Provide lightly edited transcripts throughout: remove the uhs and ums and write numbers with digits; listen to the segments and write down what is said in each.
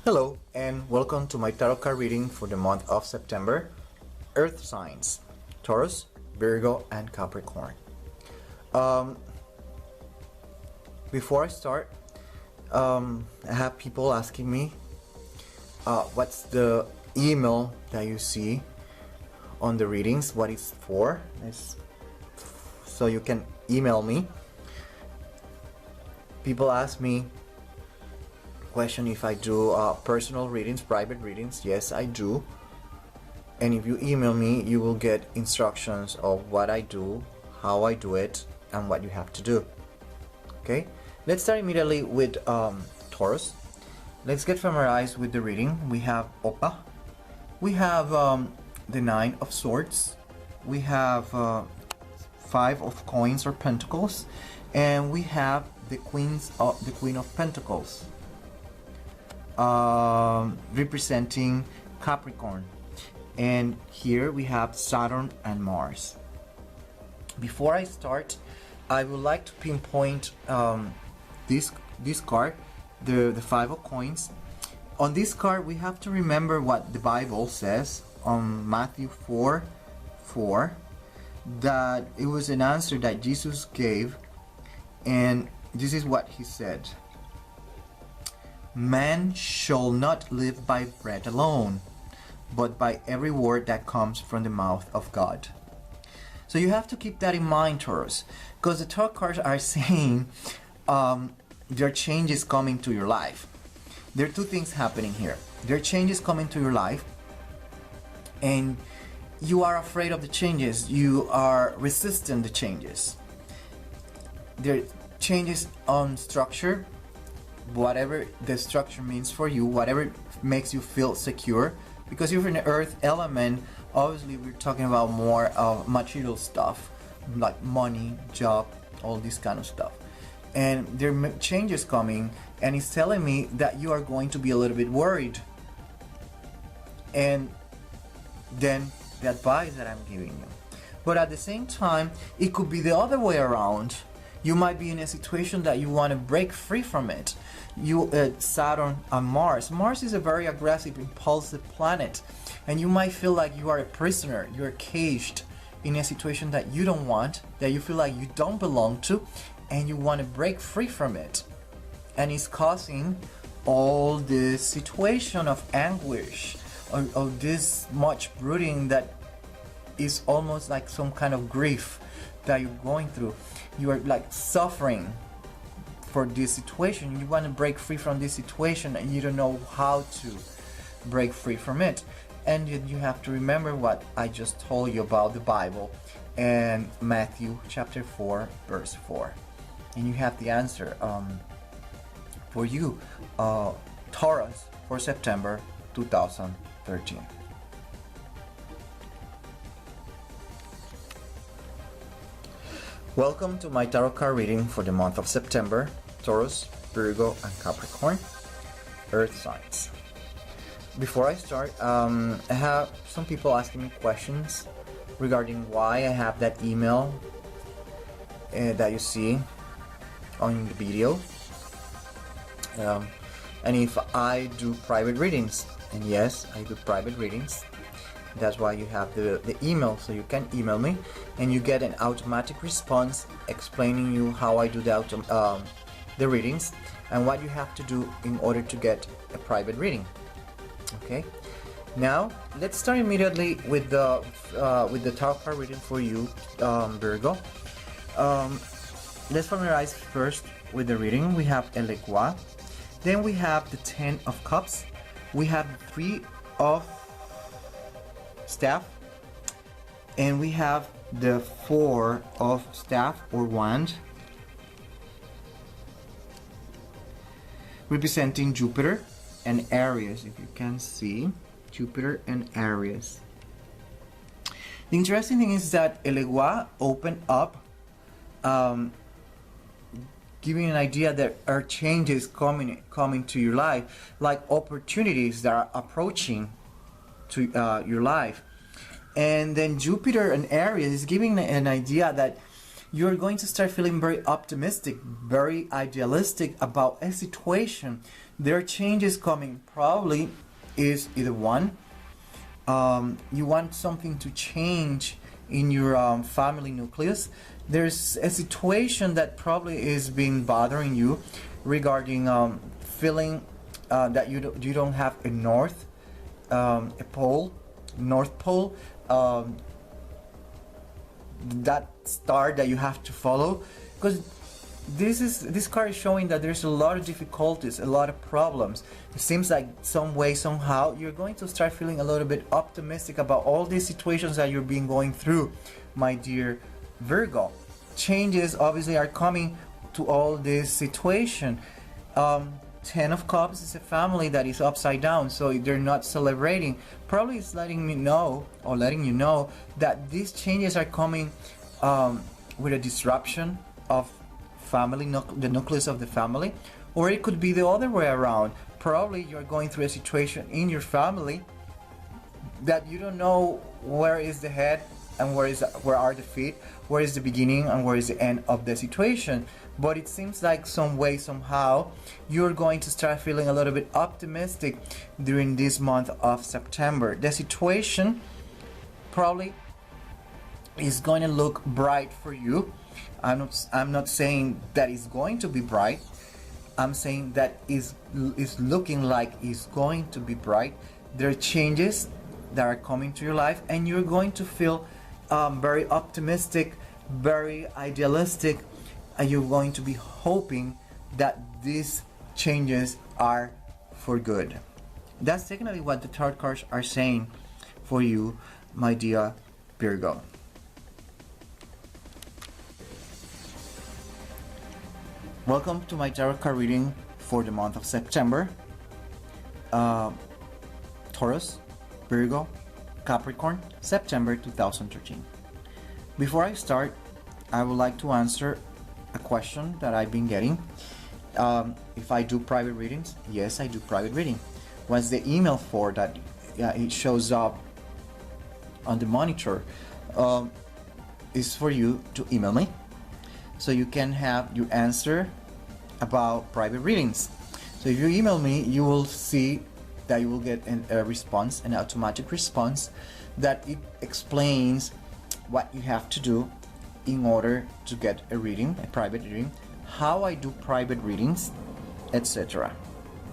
Hello and welcome to my tarot card reading for the month of September. Earth signs, Taurus, Virgo, and Capricorn. Before I start, I have people asking me what's the email that you see on the readings, what it's for. So you can email me. People ask me question if I do personal readings, private readings. Yes, I do. And if you email me, you will get instructions of what I do, how I do it, and what you have to do. Okay, let's start immediately with Taurus. Let's get familiarized with the reading. We have Opa. We have the Nine of Swords. We have Five of Coins or Pentacles, and we have the Queen of Pentacles, representing Capricorn. And here we have Saturn and Mars. Before I start, I would like to pinpoint this card, the Five of Coins. On this card, we have to remember what the Bible says on Matthew 4:4, that it was an answer that Jesus gave, and this is what he said: "Man shall not live by bread alone, but by every word that comes from the mouth of God." So you have to keep that in mind, Taurus, because the tarot cards are saying there are changes coming to your life. There are two things happening here. There are changes coming to your life, and you are afraid of the changes. You are resisting the changes. There are changes on structure, whatever the structure means for you, whatever makes you feel secure. Because you're in the earth element, obviously we're talking about more of material stuff, like money, job, all this kind of stuff. And there are changes coming, and it's telling me that you are going to be a little bit worried. And then the advice that I'm giving you. But at the same time, it could be the other way around. You might be in a situation that you want to break free from it. Saturn and Mars. Mars is a very aggressive, impulsive planet, and you might feel like you are a prisoner. You're caged in a situation that you don't want, that you feel like you don't belong to, and you want to break free from it. And it's causing all this situation of anguish, of this much brooding that is almost like some kind of grief that you're going through. You are like suffering for this situation. You want to break free from this situation, and you don't know how to break free from it. And you have to remember what I just told you about the Bible and Matthew chapter 4 verse 4. And you have the answer for you, Taurus, for September 2013. Welcome to my tarot card reading for the month of September, Taurus, Virgo, and Capricorn, Earth signs. Before I start, I have some people asking me questions regarding why I have that email that you see on the video, and if I do private readings. And yes, I do private readings. That's why you have the email, so you can email me and you get an automatic response explaining you how I do the readings and what you have to do in order to get a private reading. Okay, now let's start immediately with the tarot card reading for you, Virgo. Let's familiarize first with the reading. We have El Egua, then we have the Ten of Cups, we have Three of Staff, and we have the Four of Staff or Wand, representing Jupiter and Aries. If you can see, Jupiter and Aries. The interesting thing is that El Egua opened up, giving an idea that are changes coming to your life, like opportunities that are approaching to your life. And then Jupiter and Aries is giving an idea that you're going to start feeling very optimistic, very idealistic about a situation There are changes coming. Probably is either one, you want something to change in your family nucleus. There's a situation that probably is being bothering you regarding feeling that you don't have a north pole, that star that you have to follow, because this card is showing that there's a lot of difficulties, a lot of problems. It seems like some way, somehow, you're going to start feeling a little bit optimistic about all these situations that you're being going through, my dear Virgo. Changes obviously are coming to all this situation. Ten of Cups is a family that is upside down, so they're not celebrating. Probably it's letting you know that these changes are coming with a disruption of family, the nucleus of the family, or it could be the other way around. Probably you're going through a situation in your family that you don't know where is the head and where are the feet, where is the beginning and where is the end of the situation. But it seems like some way, somehow, you're going to start feeling a little bit optimistic during this month of September. The situation probably is going to look bright for you. I'm not saying that it's going to be bright. I'm saying that is looking like it's going to be bright. There are changes that are coming to your life, and you're going to feel very optimistic, very idealistic, and you're going to be hoping that these changes are for good. That's technically what the tarot cards are saying for you, my dear Virgo. Welcome to my tarot card reading for the month of September. Taurus, Virgo, Capricorn, September 2013. Before I start, I would like to answer a question that I've been getting. If I do private readings, yes, I do private reading. What's the email for that? It shows up on the monitor. Is for you to email me, so you can have your answer about private readings. So if you email me, you will see that you will get a response, an automatic response, that it explains what you have to do in order to get a reading, a private reading, how I do private readings, etc.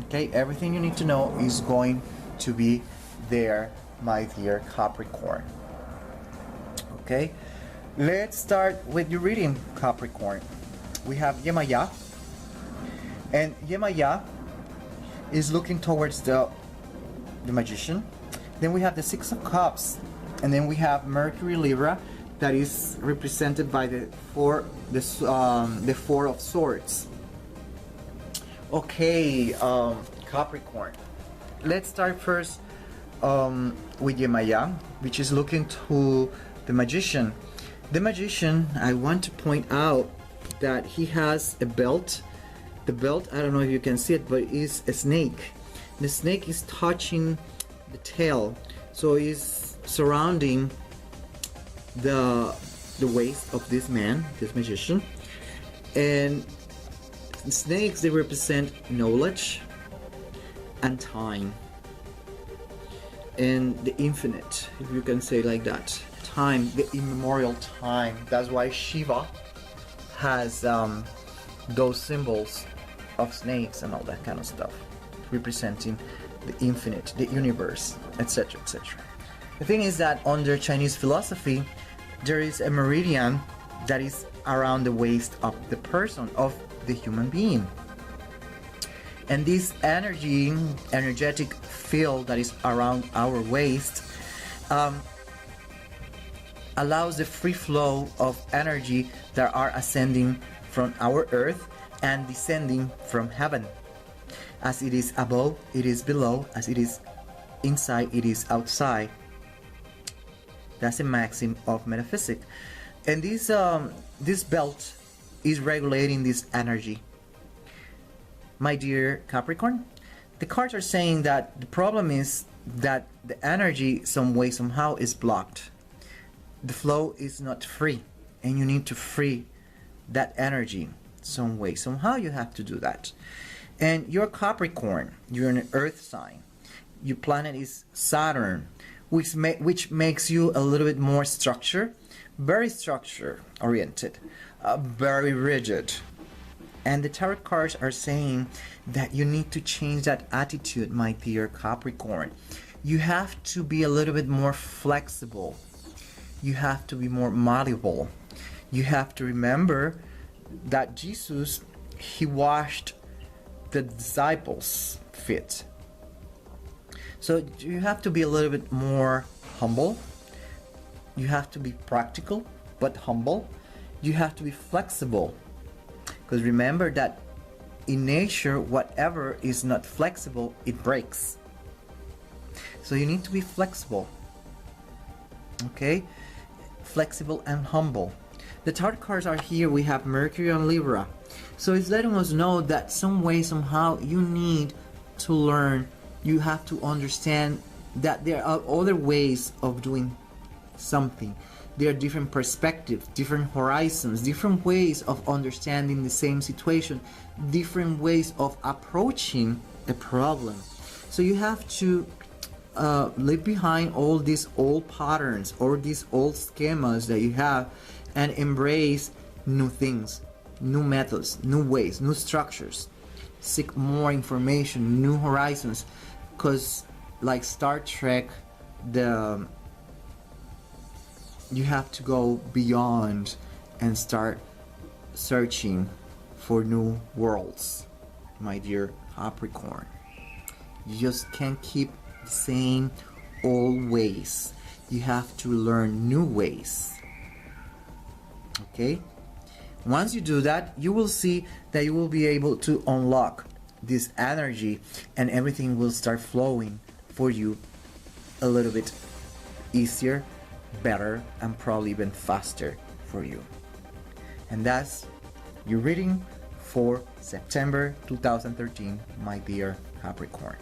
Okay, everything you need to know is going to be there, my dear Capricorn. Okay, let's start with your reading, Capricorn. We have Yemaya, and Yemaya is looking towards the Magician. Then we have the Six of Cups, and then we have Mercury Libra, that is represented by the Four of Swords. Okay, Capricorn. Let's start first with Yemaya, which is looking to the Magician. The Magician, I want to point out that he has a belt. The belt, I don't know if you can see it, but it is a snake. The snake is touching the tail, so he's surrounding the waist of this man, this Magician. And snakes, they represent knowledge and time and the infinite, if you can say like that. Time, the immemorial time. That's why Shiva has those symbols of snakes and all that kind of stuff, representing the infinite, the universe, etc., etc. The thing is that under Chinese philosophy, there is a meridian that is around the waist of the person, of the human being. And this energetic field that is around our waist allows the free flow of energy that are ascending from our earth and descending from heaven. As it is above, it is below. As it is inside, it is outside. That's a maxim of metaphysics. And this belt is regulating this energy. My dear Capricorn, the cards are saying that the problem is that the energy, some way, somehow, is blocked. The flow is not free, and you need to free that energy some way, somehow. You have to do that. And you're Capricorn, you're an earth sign. Your planet is Saturn, which makes you a little bit more very structure oriented, very rigid. And the tarot cards are saying that you need to change that attitude, my dear Capricorn. You have to be a little bit more flexible. You have to be more malleable. You have to remember that Jesus, he washed the disciples' feet. So you have to be a little bit more humble. You have to be practical but humble. You have to be flexible. Because remember that in nature, whatever is not flexible, it breaks. So you need to be flexible. Okay? Flexible and humble. The tarot cards are here. We have Mercury and Libra. So it's letting us know that some way, somehow, you need to learn. You have to understand that there are other ways of doing something. There are different perspectives, different horizons, different ways of understanding the same situation, different ways of approaching a problem. So you have to leave behind all these old patterns or these old schemas that you have and embrace new things, new methods, new ways, new structures. Seek more information, new horizons, because like Star Trek, you have to go beyond and start searching for new worlds, my dear Capricorn. You just can't keep the same old ways. You have to learn new ways. Okay? Once you do that, you will see that you will be able to unlock this energy and everything will start flowing for you a little bit easier, better, and probably even faster for you. And that's your reading for September 2013, my dear Capricorn.